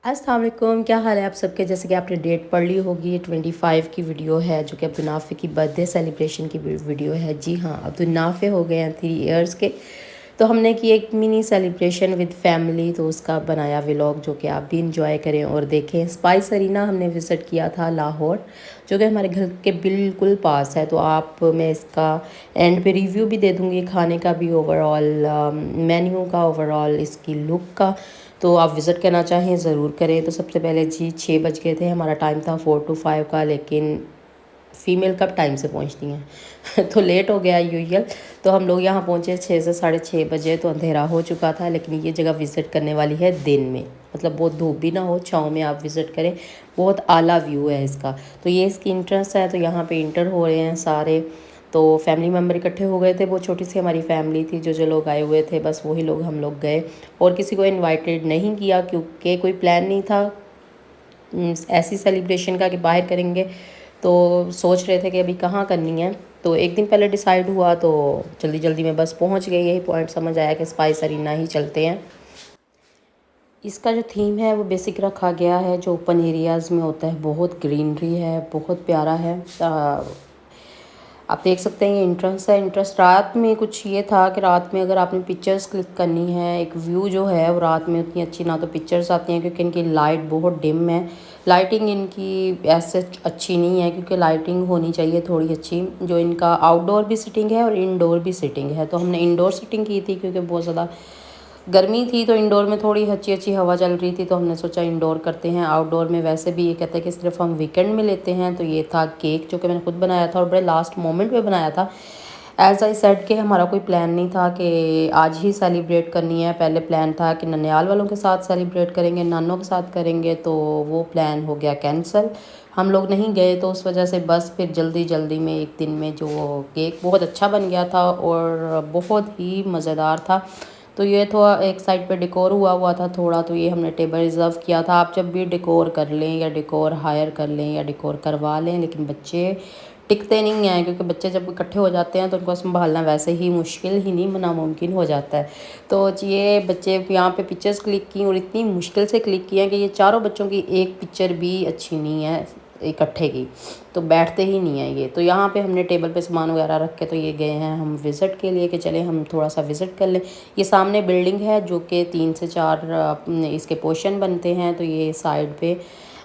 अस्सलाम वालेकुम, क्या हाल है आप सबके। जैसे कि आपने डेट पढ़ ली होगी, 25 की वीडियो है जो कि अब्दुल नाफ़े की बर्थडे सेलिब्रेशन की वीडियो है। जी हाँ, अब्दुल नाफ़े हो गए हैं 3 इयर्स के। तो हमने की एक मिनी सेलिब्रेशन विद फैमिली, तो उसका बनाया व्लॉग जो कि आप भी इंजॉय करें और देखें। स्पाइस अरीना हमने विज़िट किया था लाहौर, जो कि हमारे घर के बिल्कुल पास है। तो आप मैं इसका एंड पे रिव्यू भी दे दूँगी, खाने का भी, ओवरऑल मेन्यू का, ओवरऑल इसकी लुक का। तो आप विज़िट करना चाहें ज़रूर करें। तो सबसे पहले जी 6 बज गए थे, हमारा टाइम था 4 to 5 का, लेकिन फ़ीमेल कब टाइम से पहुंचती हैं तो लेट हो गया यूजुअल। तो हम लोग यहाँ पहुँचे 6 से 6:30 बजे, तो अंधेरा हो चुका था। लेकिन ये जगह विज़िट करने वाली है दिन में, मतलब बहुत धूप भी ना हो, छाँव में आप विज़िट करें। बहुत आला व्यू है इसका। तो ये इसकी इंट्रेंस है, तो यहाँ पे इंटर हो रहे हैं सारे। तो फैमिली मेम्बर इकट्ठे हो गए थे, बहुत छोटी सी हमारी फैमिली थी, जो जो लोग आए हुए थे बस वही लोग हम लोग गए। और किसी को इनवाइटेड नहीं किया क्योंकि कोई प्लान नहीं था ऐसी सेलिब्रेशन का कि बाहर करेंगे। तो सोच रहे थे कि अभी कहाँ करनी है। तो एक दिन पहले डिसाइड हुआ, तो जल्दी जल्दी में बस पहुँच गए। यही पॉइंट समझ आया कि स्पाइस अरीना ही चलते हैं। इसका जो थीम है वो बेसिक रखा गया है, जो ओपन एरियाज़ में होता है। बहुत ग्रीनरी है, बहुत प्यारा है। आप देख सकते हैं ये इंट्रेंस है। इंट्रेंस रात में कुछ ये था कि रात में अगर आपने पिक्चर्स क्लिक करनी है, एक व्यू जो है वो रात में उतनी अच्छी ना तो पिक्चर्स आती हैं, क्योंकि इनकी लाइट बहुत डिम है। लाइटिंग इनकी ऐसे अच्छी नहीं है, क्योंकि लाइटिंग होनी चाहिए थोड़ी अच्छी। जो इनका आउटडोर भी सिटिंग है और इंडोर भी सिटिंग है। तो हमने इंडोर सिटिंग की थी, क्योंकि बहुत ज़्यादा गर्मी थी, तो इंडोर में थोड़ी अच्छी अच्छी हवा चल रही थी, तो हमने सोचा इंडोर करते हैं। आउटडोर में वैसे भी ये कहते हैं कि सिर्फ हम वीकेंड में लेते हैं। तो ये था केक, जो कि मैंने खुद बनाया था और बड़े लास्ट मोमेंट पे बनाया था। एज आई सेड कि हमारा कोई प्लान नहीं था कि आज ही सेलिब्रेट करनी है। पहले प्लान था कि ननियाल वालों के साथ सेलिब्रेट करेंगे, नानों के साथ करेंगे, तो वो प्लान हो गया कैंसिल। हम लोग नहीं गए, तो उस वजह से बस फिर जल्दी जल्दी में एक दिन में जो केक बहुत अच्छा बन गया था और बहुत ही मज़ेदार था। तो ये थोड़ा एक साइड पे डेकोर हुआ हुआ था थोड़ा, तो ये हमने टेबल रिज़र्व किया था। आप जब भी डेकोर कर लें या डेकोर हायर कर लें या डेकोर करवा लें, लेकिन बच्चे टिकते नहीं हैं, क्योंकि बच्चे जब इकट्ठे हो जाते हैं तो उनको संभालना वैसे ही मुश्किल ही नहीं नामुमकिन हो जाता है। तो ये बच्चे यहाँ पे पिक्चर्स क्लिक की और इतनी मुश्किल से क्लिक किए हैं कि ये चारों बच्चों की एक पिक्चर भी अच्छी नहीं है इकट्ठे की, तो बैठते ही नहीं है ये। तो यहाँ पे हमने टेबल पे सामान वगैरह रख के तो ये गए हैं हम विज़िट के लिए कि चले हम थोड़ा सा विज़िट कर लें। ये सामने बिल्डिंग है जो कि 3 से 4 इसके पोर्शन बनते हैं। तो ये साइड पे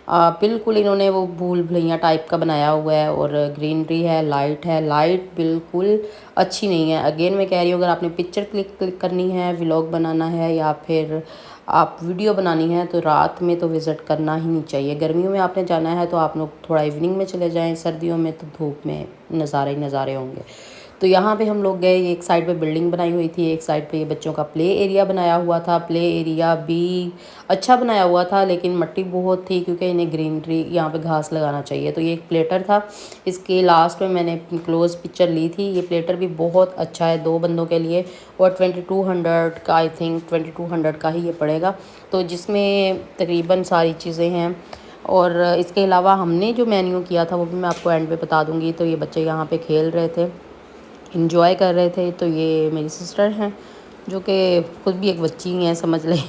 बिल्कुल इन्होंने वो भूल भुलैया टाइप का बनाया हुआ है और ग्रीनरी है, लाइट है। लाइट बिल्कुल अच्छी नहीं है। अगेन मैं कह रही हूँ, अगर आपने पिक्चर क्लिक करनी है, व्लॉग बनाना है या फिर आप वीडियो बनानी है, तो रात में तो विज़िट करना ही नहीं चाहिए। गर्मियों में आपने जाना है तो आप लोग थोड़ा इवनिंग में चले जाएं, सर्दियों में तो धूप में नज़ारे ही नज़ारे होंगे। तो यहाँ पे हम लोग गए, एक साइड पे बिल्डिंग बनाई हुई थी, एक साइड पे ये बच्चों का प्ले एरिया बनाया हुआ था। प्ले एरिया भी अच्छा बनाया हुआ था, लेकिन मिट्टी बहुत थी, क्योंकि इन्हें ग्रीनरी यहाँ पे घास लगाना चाहिए। तो ये एक प्लेटर था, इसके लास्ट में मैंने क्लोज़ पिक्चर ली थी। ये प्लेटर भी बहुत अच्छा है 2 बंदों के लिए, और 2200 का, आई थिंक 2200 का ही ये पड़ेगा। तो जिसमें तकरीबन सारी चीज़ें हैं। और इसके अलावा हमने जो मेन्यू किया था वो भी मैं आपको एंड पे बता दूँगी। तो ये बच्चे यहाँ पे खेल रहे थे, इंजॉय कर रहे थे। तो ये मेरी सिस्टर हैं, जो कि खुद भी एक बच्ची ही हैं समझ लें।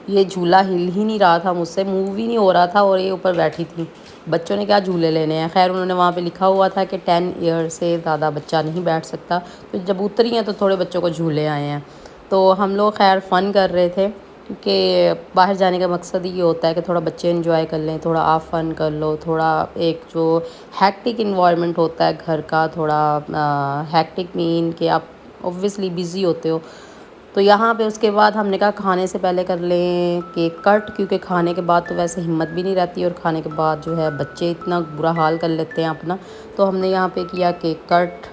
ये झूला हिल ही नहीं रहा था, मुझसे मूव ही नहीं हो रहा था, और ये ऊपर बैठी थी। बच्चों ने क्या झूले लेने हैं। खैर उन्होंने वहाँ पे लिखा हुआ था कि 10 ईयर से ज़्यादा बच्चा नहीं बैठ सकता। तो जब उतरी हैं तो थोड़े बच्चों को झूले आए हैं। तो हम लोग खैर फ़न कर रहे थे, क्योंकि बाहर जाने का मकसद ये होता है कि थोड़ा बच्चे एंजॉय कर लें, थोड़ा आप फ़न कर लो, थोड़ा एक जो हैक्टिक इन्वायरमेंट होता है घर का, थोड़ा हैक्टिक मीन कि आप ऑब्वियसली बिज़ी होते हो। तो यहाँ पे उसके बाद हमने कहा खाने से पहले कर लें केक कट, क्योंकि खाने के बाद तो वैसे हिम्मत भी नहीं रहती, और खाने के बाद जो है बच्चे इतना बुरा हाल कर लेते हैं अपना। तो हमने यहाँ पे किया केक कट।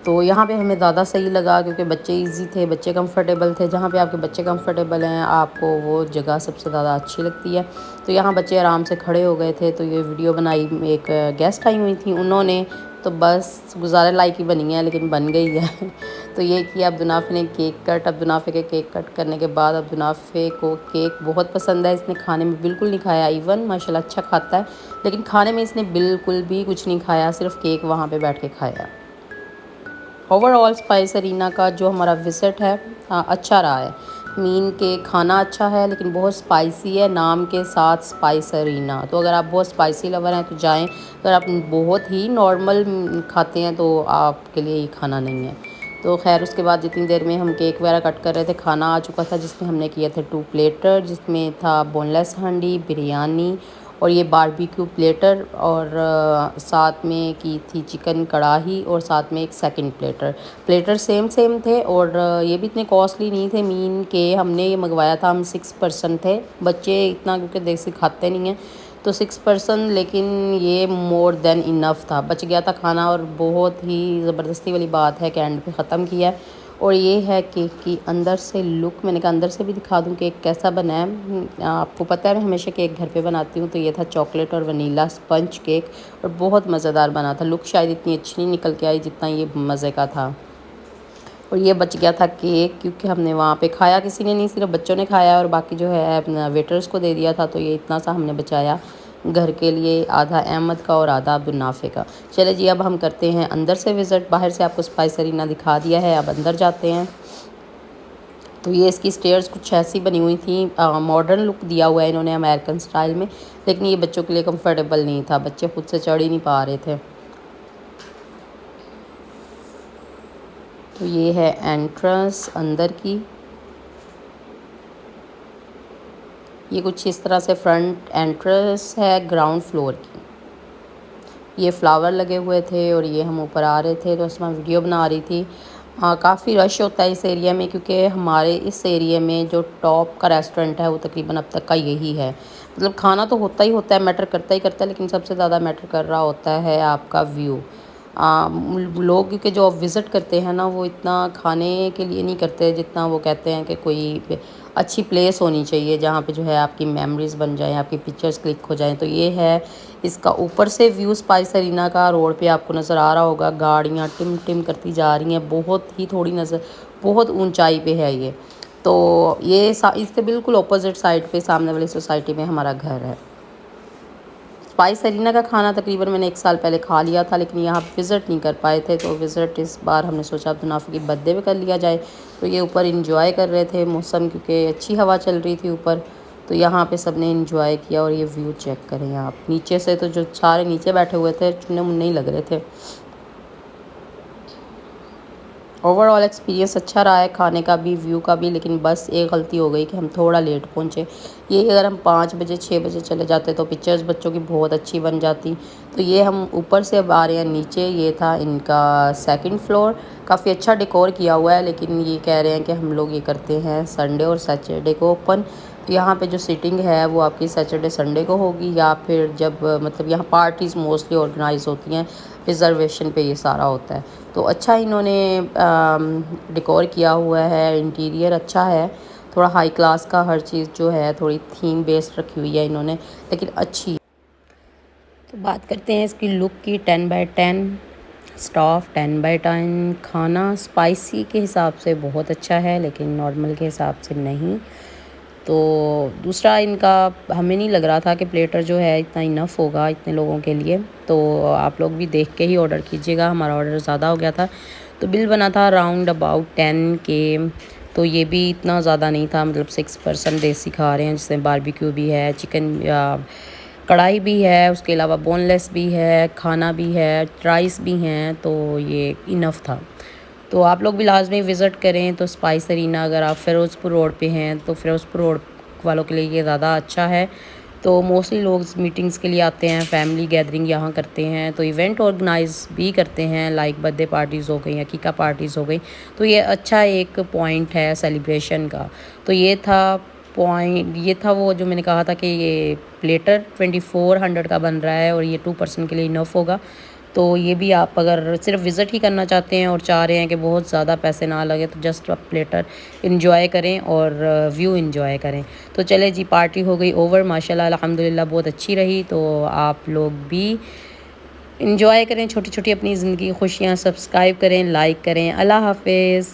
तो यहाँ पे हमें ज़्यादा सही लगा, क्योंकि बच्चे इजी थे, बच्चे कंफर्टेबल थे। जहाँ पे आपके बच्चे कंफर्टेबल हैं, आपको वो जगह सबसे ज़्यादा अच्छी लगती है। तो यहाँ बच्चे आराम से खड़े हो गए थे। तो ये वीडियो बनाई, एक गेस्ट आई हुई थी उन्होंने, तो बस गुजारे लायक ही बनी है, लेकिन बन गई है। तो ये किया अब्दुल नाफ़े ने केक कट। अब्दुल नाफ़े के केक कट करने के बाद अब्दुल नाफ़े को केक बहुत पसंद है, इसने खाने में बिल्कुल नहीं खाया। इवन माशाल्लाह अच्छा खाता है, लेकिन खाने में इसने बिल्कुल भी कुछ नहीं खाया, सिर्फ केक वहाँ पे बैठ के खाया। ओवरऑल स्पाइस अरीना का जो हमारा विज़िट है अच्छा रहा है। मीन के खाना अच्छा है लेकिन बहुत स्पाइसी है, नाम के साथ स्पाइसरीना। तो अगर आप बहुत स्पाइसी लवर हैं तो जाएं, अगर आप बहुत ही नॉर्मल खाते हैं तो आपके लिए ये खाना नहीं है। तो खैर उसके बाद जितनी देर में हम केक वगैरह कट कर रहे थे, खाना आ चुका था जिसमें हमने किए थे 2 प्लेटर, जिसमें था बोनलेस हांडी, बिरयानी और ये बारबेक्यू प्लेटर, और साथ में की थी चिकन कढ़ाई, और साथ में एक सेकंड प्लेटर सेम सेम थे। और ये भी इतने कॉस्टली नहीं थे। मीन के हमने ये मंगवाया था, हम 6 पर्सन थे, बच्चे इतना क्योंकि देसी खाते नहीं हैं तो 6 पर्सन, लेकिन ये मोर देन इनफ था, बच गया था खाना। और बहुत ही ज़बरदस्ती वाली बात है कि एंड पे ख़त्म किया है। और ये है केक की अंदर से लुक, मैंने कहा अंदर से भी दिखा दूँ केक कैसा बना है। आपको पता है मैं हमेशा केक घर पे बनाती हूँ, तो ये था चॉकलेट और वनीला स्पंज केक और बहुत मज़ेदार बना था। लुक शायद इतनी अच्छी नहीं निकल के आई जितना ये मज़े का था। और ये बच गया था केक, क्योंकि हमने वहाँ पे खाया किसी ने नहीं, सिर्फ बच्चों ने खाया और बाकी जो है अपना वेटर्स को दे दिया था। तो ये इतना सा हमने बचाया घर के लिए, आधा अहमद का और आधा अब्दुल नाफे का। चले जी अब हम करते हैं अंदर से विज़िट। बाहर से आपको स्पाइसरीना दिखा दिया है, अब अंदर जाते हैं। तो ये इसकी स्टेयर्स कुछ ऐसी बनी हुई थी, मॉडर्न लुक दिया हुआ है इन्होंने अमेरिकन स्टाइल में, लेकिन ये बच्चों के लिए कंफर्टेबल नहीं था, बच्चे खुद से चढ़ ही नहीं पा रहे थे। तो ये है एंट्रेंस अंदर की, ये कुछ इस तरह से फ्रंट एंट्रेंस है ग्राउंड फ्लोर की। ये फ्लावर लगे हुए थे और ये हम ऊपर आ रहे थे तो उसमें वीडियो बना रही थी। काफ़ी रश होता है इस एरिया में, क्योंकि हमारे इस एरिया में जो टॉप का रेस्टोरेंट है वो तकरीबन अब तक का यही है। मतलब खाना तो होता ही होता है, मैटर करता ही करता है, लेकिन सबसे ज़्यादा मैटर कर रहा होता है आपका व्यू। लोग के जो विज़िट करते हैं ना, वो इतना खाने के लिए नहीं करते जितना वो कहते हैं कि कोई अच्छी प्लेस होनी चाहिए जहाँ पे जो है आपकी मेमोरीज़ बन जाएँ, आपकी पिक्चर्स क्लिक हो जाएँ। तो ये है इसका ऊपर से व्यू स्पाइसरीना का। रोड पे आपको नज़र आ रहा होगा गाड़ियाँ टिम टिम करती जा रही हैं, बहुत ही थोड़ी नज़र, बहुत ऊंचाई पे है ये। तो ये इसके बिल्कुल ऑपोजिट साइड पे सामने वाली सोसाइटी में हमारा घर है। स्पाइसरीना का खाना तकरीबन मैंने 1 साल पहले खा लिया था, लेकिन यहाँ विज़िट नहीं कर पाए थे, तो विज़िट इस बार हमने सोचा अब्दुल नाफी की बर्थडे पे कर लिया जाए। तो ये ऊपर इंजॉय कर रहे थे मौसम, क्योंकि अच्छी हवा चल रही थी ऊपर, तो यहाँ पे सब ने इंजॉय किया। और ये व्यू चेक करें आप नीचे से, तो जो सारे नीचे बैठे हुए थे चुनने मुन्ने ही लग रहे थे। ओवरऑल एक्सपीरियंस अच्छा रहा है, खाने का भी व्यू का भी, लेकिन बस एक गलती हो गई कि हम थोड़ा लेट पहुँचे। ये अगर हम 5 बजे 6 बजे चले जाते तो पिक्चर्स बच्चों की बहुत अच्छी बन जाती। तो ये हम ऊपर से अब आ रहे हैं नीचे, ये था इनका सेकंड फ्लोर। काफ़ी अच्छा डेकोर किया हुआ है, लेकिन ये कह रहे हैं कि हम लोग ये करते हैं संडे और सैटरडे को ओपन। तो यहाँ पे जो सीटिंग है वो आपकी सैटरडे संडे को होगी, या फिर जब मतलब यहाँ पार्टीज़ मोस्टली ऑर्गेनाइज होती हैं, रिजर्वेशन पे ये सारा होता है। तो अच्छा इन्होंने डेकोर किया हुआ है, इंटीरियर अच्छा है, थोड़ा हाई क्लास का हर चीज़ जो है थोड़ी थीम बेस्ड रखी हुई है इन्होंने, लेकिन अच्छी है। तो बात करते हैं इसकी लुक की। 10/10 स्टाफ, 10/10 खाना। स्पाइसी के हिसाब से बहुत अच्छा है, लेकिन नॉर्मल के हिसाब से नहीं। तो दूसरा इनका हमें नहीं लग रहा था कि प्लेटर जो है इतना इनफ होगा इतने लोगों के लिए। तो आप लोग भी देख के ही ऑर्डर कीजिएगा, हमारा ऑर्डर ज़्यादा हो गया था। तो बिल बना था अराउंड अबाउट 10 के। तो ये भी इतना ज़्यादा नहीं था, मतलब 6 पर्सन देसी खा रहे हैं, जिसमें बारबेक्यू भी है, चिकन कढ़ाई भी है, उसके अलावा बोनलेस भी है, खाना भी है, राइस भी हैं, तो ये इनफ था। तो आप लोग भी लाजमी विज़िट करें। तो स्पाइसरीना अगर आप फ़िरोज़पुर रोड पे हैं तो फ़िरोज़पुर रोड वालों के लिए ये ज़्यादा अच्छा है। तो मोस्टली लोग मीटिंग्स के लिए आते हैं, फैमिली गैदरिंग यहाँ करते हैं, तो इवेंट ऑर्गेनाइज भी करते हैं, लाइक बर्थडे पार्टीज़ हो गई, अकीका पार्टीज़ हो गई। तो ये अच्छा एक पॉइंट है सेलिब्रेशन का। तो ये था पॉइंट, ये था वो जो मैंने कहा था कि ये प्लेटर 2400 का बन रहा है और ये 2 पर्सन के लिए इनफ होगा। तो ये भी आप अगर सिर्फ विज़िट ही करना चाहते हैं और चाह रहे हैं कि बहुत ज़्यादा पैसे ना लगे, तो जस्ट आप प्लेटर इन्जॉय करें और व्यू इन्जॉय करें। तो चले जी, पार्टी हो गई ओवर, माशाल्लाह अल्हम्दुलिल्लाह बहुत अच्छी रही। तो आप लोग भी इन्जॉय करें छोटी छोटी अपनी ज़िंदगी खुशियाँ, सब्सक्राइब करें, लाइक करें। अल्लाह हाफिज़।